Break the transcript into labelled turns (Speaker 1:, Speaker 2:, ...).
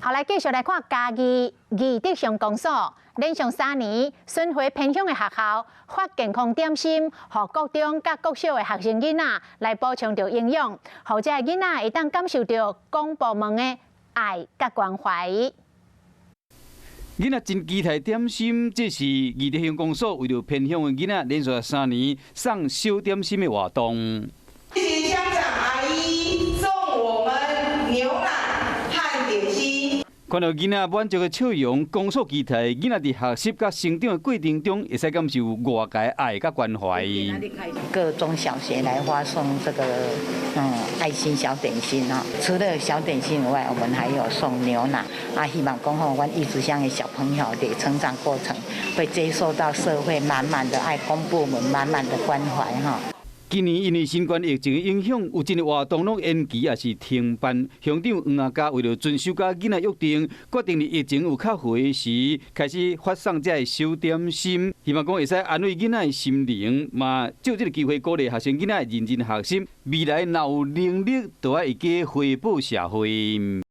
Speaker 1: 后来继续来看嘉义义德上公所，连续3年巡回偏乡的学校发健康点心，予国中甲国小的学生囡仔来补充着营养，让这囡仔会当感受到公部门的爱甲关怀。
Speaker 2: 囡仔真期待点心，这是义德乡公所为了偏乡的囡仔连续3年送小点心的活动。
Speaker 3: 谢谢乡长阿姨送我们牛奶和点心。
Speaker 2: 看到囡仔满足的笑容，公所期待囡仔伫学习甲成长的过程中，会使感受外界爱甲关怀。
Speaker 4: 各中小学来发送这个爱心小点心啊，除了小点心以外，我们还有送牛奶啊，希望讲吼，阮义子乡的小朋友的成长过程会接受到社会满满的爱，公部门满满的关怀哈。
Speaker 2: 今年因为新冠疫情的影响，有真个活动拢延期也是停办。乡长黄阿嘉为了遵守甲囡仔约定，决定伫疫情有较回时，开始发送这小点心，希望讲会使安慰囡仔的心灵，嘛借这个机会鼓励学生囡仔认真学习，未来若有能力，就要会加回报社会。